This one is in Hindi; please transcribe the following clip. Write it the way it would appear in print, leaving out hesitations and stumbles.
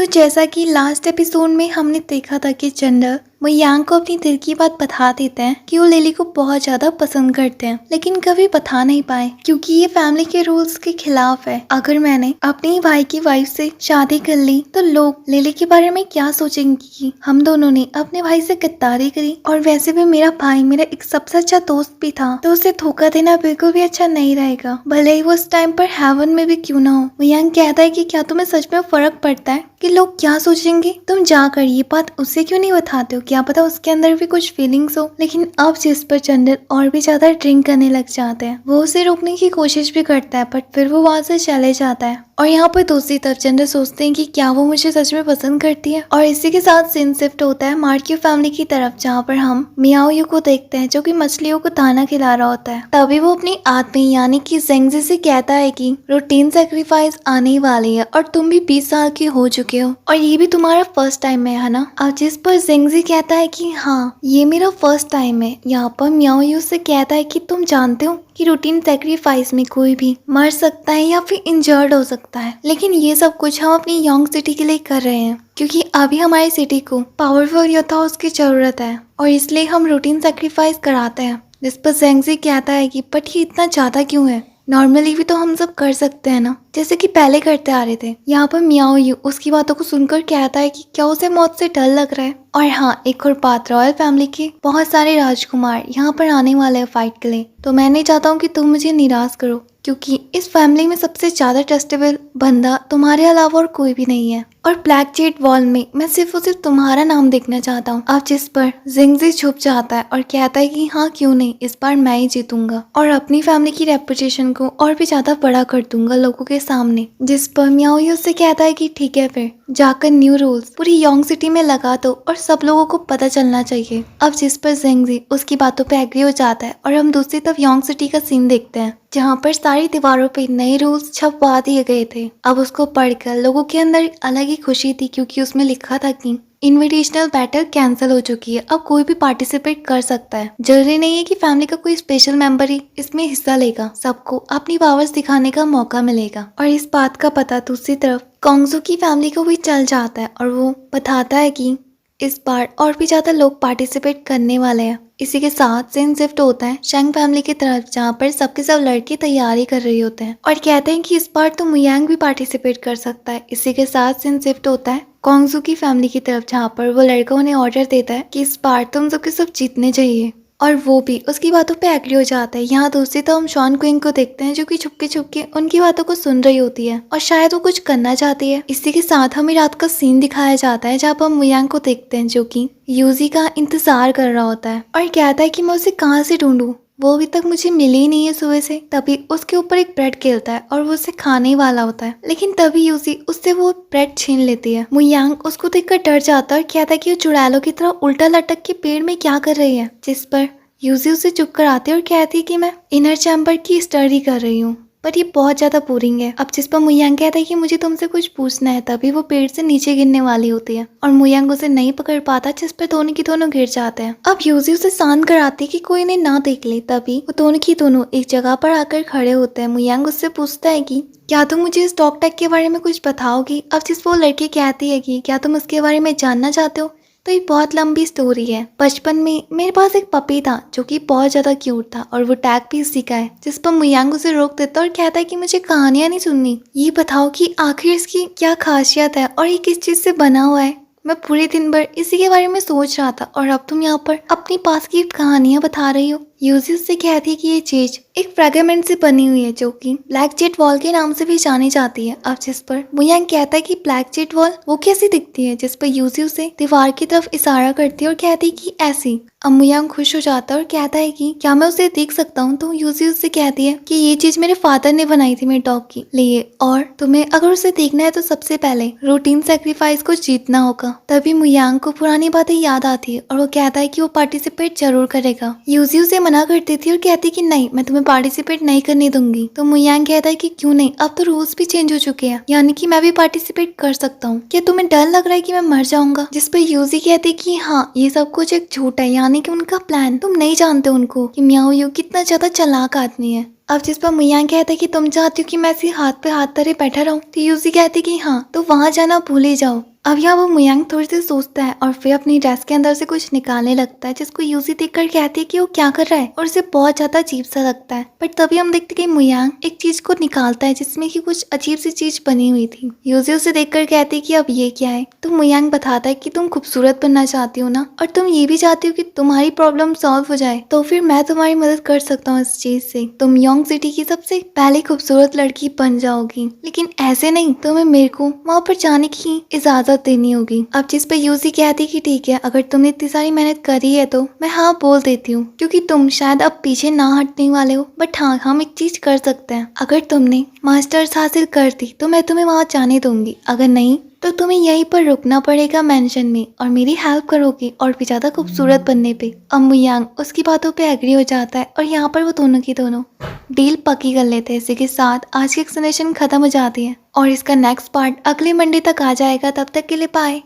तो जैसा कि लास्ट एपिसोड में हमने देखा था कि चंडर मोयांग को अपनी दिल की बात बता देते हैं कि वो लिली को बहुत ज्यादा पसंद करते हैं, लेकिन कभी बता नहीं पाए क्योंकि ये फैमिली के रूल्स के खिलाफ है। अगर मैंने अपने भाई की वाइफ से शादी कर ली तो लोग लिली के बारे में क्या सोचेंगे कि हम दोनों ने अपने भाई से गद्दारी करी। और वैसे भी मेरा भाई मेरा एक सबसे अच्छा दोस्त भी था, तो उसे धोखा देना बिल्कुल भी अच्छा नहीं रहेगा, भले ही वो उस टाइम पर हेवन में भी क्यों ना हो। मोयांग कहता है कि क्या तुम्हें सच में फर्क पड़ता है कि लोग क्या सोचेंगे? तुम जाकर ये बात उससे क्यों नहीं बताते हो? क्या पता उसके अंदर भी कुछ फीलिंग्स हो। लेकिन अब जिस पर चंदर और भी ज्यादा ड्रिंक करने लग जाते हैं, वो उसे रोकने की कोशिश भी करता है, बट फिर वो वहां से चले जाता है। और यहाँ पर दूसरी तरफ चंदर सोचते हैं कि क्या वो मुझे सच में पसंद करती है। और इसी के साथ सीन शिफ्ट होता है मार्क्यू फैमिली की तरफ, जहाँ पर हम मियाओ यू को देखते हैं जो कि मछलियों को दाना खिला रहा होता है। तभी वो अपनी आदमी यानी कि जेंगजी से कहता है कि रूटीन सेक्रीफाइस आने वाली है और तुम भी 20 साल के हो चुके हो और ये भी तुम्हारा फर्स्ट टाइम है ना। अब जिस पर जेंगजी कहता है कि हाँ ये मेरा फर्स्ट टाइम है। यहाँ पर मियाओ यू से कहता है कि तुम जानते हो कि रूटीन सेक्रीफाइस में कोई भी मर सकता है या फिर इंजर्ड हो सकता है, लेकिन ये सब कुछ हम अपनी यंग सिटी के लिए कर रहे हैं क्योंकि अभी हमारी सिटी को पावरफुल योद्धाओं की जरूरत है और इसलिए हम रूटीन सेक्रीफाइस कराते हैं। जिस पर जेंगजी कहता है कि बट ये इतना ज्यादा क्यों है, नॉर्मली भी तो हम सब कर सकते हैं ना, जैसे कि पहले करते आ रहे थे। यहाँ पर मियाओ यू उसकी बातों को सुनकर कहता है कि क्या उसे मौत से डर लग रहा है। और हाँ, एक और बात, रॉयल फैमिली के बहुत सारे राजकुमार यहाँ पर आने वाले हैं फाइट के लिए, तो मैं नहीं चाहता हूँ कि तुम मुझे निराश करो क्योंकि इस फैमिली में सबसे ज्यादा ट्रस्टेबल बंदा तुम्हारे अलावा और कोई भी नहीं है। और ब्लैक जेट वॉल में मैं सिर्फ और सिर्फ तुम्हारा नाम देखना चाहता हूँ। अब जिस पर जिंगजी छुप जाता है और कहता है कि हाँ क्यों नहीं, इस बार मैं ही जीतूंगा और अपनी फैमिली की रेपुटेशन को और भी ज्यादा बड़ा कर दूंगा लोगों के सामने। जिस पर मियाओ यू से कहता है कि ठीक है, फिर जाकर न्यू रूल्स पूरी यंग सिटी में लगा दो और सब लोगों को पता चलना चाहिए। अब जिस पर जेंगजी उसकी बातों पे एग्री हो जाता है और हम दूसरी तरफ यंग सिटी का सीन देखते हैं जहाँ पर सारी दीवारों पे नए रूल्स छपवा दिए गए थे। अब उसको पढ़कर लोगों के अंदर अलग ही खुशी थी क्योंकि उसमें लिखा था कि इनविटेशनल बैटल कैंसिल हो चुकी है, अब कोई भी पार्टिसिपेट कर सकता है। जरूरी नहीं है कि फैमिली का कोई स्पेशल मेंबर ही इसमें हिस्सा लेगा, सबको अपनी पावर्स दिखाने का मौका मिलेगा। और इस बात का पता दूसरी तरफ कोंगजू की फैमिली को भी चल जाता है और वो बताता है कि इस बार और भी ज्यादा लोग पार्टिसिपेट करने वाले हैं। इसी के साथ सीन शिफ्ट होता है शेंग फैमिली की तरफ, जहाँ पर सबके सब लड़के तैयारी कर रही होते हैं और कहते हैं कि इस बार तो मुयांग भी पार्टिसिपेट कर सकता है। इसी के साथ सीन शिफ्ट होता है कोंगजू की फैमिली की तरफ, जहाँ पर वो लड़का उन्हें ऑर्डर देता है कि इस बार तुम सबके सब जीतने चाहिए और वो भी उसकी बातों पे एग्री हो जाता है। यहाँ दूसरी तरफ हम शॉन क्विंग को देखते हैं जो कि छुपके छुपके उनकी बातों को सुन रही होती है और शायद वो कुछ करना चाहती है। इसी के साथ हमें रात का सीन दिखाया जाता है जहाँ पर हम मुयांग को देखते हैं जो कि यूजी का इंतजार कर रहा होता है और कहता है कि मैं उसे कहाँ से ढूंढूं, वो अभी तक मुझे मिली ही नहीं है सुबह से। तभी उसके ऊपर एक ब्रेड गिरता है और वो उसे खाने वाला होता है, लेकिन तभी यूजी उससे वो ब्रेड छीन लेती है। मुयांग उसको देखकर डर जाता है और कहता है कि वो चुड़ैलों की तरह उल्टा लटक के पेड़ में क्या कर रही है। जिस पर यूजी उसे चुप कराती है और कहती है कि मैं इनर चैम्बर की स्टडी कर रही हूँ, पर ये बहुत ज्यादा बोरिंग है। अब जिस पर मुयांग कहता है कि मुझे तुमसे कुछ पूछना है, तभी वो पेड़ से नीचे गिरने वाली होती है और मुयांग उसे नहीं पकड़ पाता, जिस पर दोनों की दोनों गिर जाते हैं। अब यूजी उसे शांत कराती है कि कोई इन्हें ना देख ले, तभी वो दोनों की दोनों एक जगह पर आकर खड़े होते हैं। मुयांग उससे पूछता है कि क्या तुम मुझे इस डॉग टैग के बारे में कुछ बताओगी? अब जिस वो लड़की कहती है कि क्या तुम उसके बारे में जानना चाहते हो, तो ये बहुत लंबी स्टोरी है। बचपन में मेरे पास एक पपी था जो कि बहुत ज्यादा क्यूट था और वो टैग भी इसी का है। जिस पर मुयांग उसे रोक देता और कहता है कि मुझे कहानियां नहीं सुननी, ये बताओ कि आखिर इसकी क्या खासियत है और ये किस चीज से बना हुआ है। मैं पूरे दिन भर इसी के बारे में सोच रहा था और अब तुम यहाँ पर अपनी पास की कहानियां बता रही हो। यूजी उससे कहती है कि ये चीज एक फ्रेगमेंट से बनी हुई है जो कि ब्लैक जेट वॉल के नाम से भी जानी जाती है। अब जिस पर मुयांग कहता है कि ब्लैक जेट वॉल वो कैसी दिखती है, जिस पर यूजी उसे दीवार की तरफ इशारा करती है और कहती है कि ऐसी। अब मुयांग खुश हो जाता है और कहता है कि क्या मैं उसे देख सकता हूँ, तो यूजी उससे कहती है कि ये चीज मेरे फादर ने बनाई थी मेरे डॉग के लिए और तुम्हें अगर उसे देखना है तो सबसे पहले रूटीन सेक्रीफाइस को जीतना होगा। तभी मुयांग को पुरानी बातें याद आती है और वो कहता है कि वो पार्टिसिपेट जरूर करेगा। यूजी उसे मना करती थी और कहती कि नहीं, मैं तुम्हें पार्टिसिपेट नहीं करने दूंगी। तो मुयांग कहता है कि क्यों नहीं, अब तो रूल्स भी चेंज हो चुके हैं, यानी कि मैं भी पार्टिसिपेट कर सकता हूँ। क्या तुम्हें डर लग रहा है कि मैं मर जाऊंगा? जिस पर यूजी कहती कि हाँ ये सब कुछ एक झूठ है, यानी कि उनका प्लान। तुम नहीं जानते उनको कि मियाओ यू कितना ज्यादा चालाक आदमी है। अब जिस पर मुयांग कहता है कि तुम चाहती हो कि मैं ऐसे हाथ पे हाथ धरे बैठा रहूं, तो यूजी कहती कि हाँ, तो वहां जाना भूल ही जाओ। अब यहाँ वो मुयांग थोड़ी सी सोचता है और फिर अपनी ड्रेस के अंदर से कुछ निकालने लगता है, जिसको यूजी देखकर कहती है कि वो क्या कर रहा है और उसे बहुत ज्यादा अजीब सा लगता है। बट तभी हम देखते कि मुयांग एक चीज को निकालता है जिसमें कि कुछ अजीब सी चीज बनी हुई थी। यूजी उसे देखकर कहती है कि अब ये क्या है, तो मुयांग बताता है कि तुम खूबसूरत बनना चाहती हो ना, और तुम ये भी चाहती हो कि तुम्हारी प्रॉब्लम सॉल्व हो जाए, तो फिर मैं तुम्हारी मदद कर सकता हूँ इस चीज से। तुम योंग सिटी की सबसे पहली खूबसूरत लड़की बन जाओगी, लेकिन ऐसे नहीं, तुम्हें मेरे को वहाँ पर जाने की इजाजत देनी होगी। अब जिस पे यूजी कहती कि ठीक है, अगर तुमने इतनी सारी मेहनत करी है तो मैं हाँ बोल देती हूँ, क्योंकि तुम शायद अब पीछे ना हटने वाले हो। बट हाँ, हम एक चीज कर सकते हैं, अगर तुमने मास्टर्स हासिल कर दी तो मैं तुम्हें वहाँ जाने दूंगी, अगर नहीं तो तुम्हें यहीं पर रुकना पड़ेगा मेंशन में, और मेरी हेल्प करोगे और भी ज्यादा खूबसूरत बनने पे। अब मुयांग उसकी बातों पे एग्री हो जाता है और यहाँ पर वो दोनों की दोनों डील पक्की कर लेते हैं। इसी के साथ आज की एक्सप्लेनेशन खत्म हो जाती है और इसका नेक्स्ट पार्ट अगले मंडे तक आ जाएगा। तब तक के लिए बाय।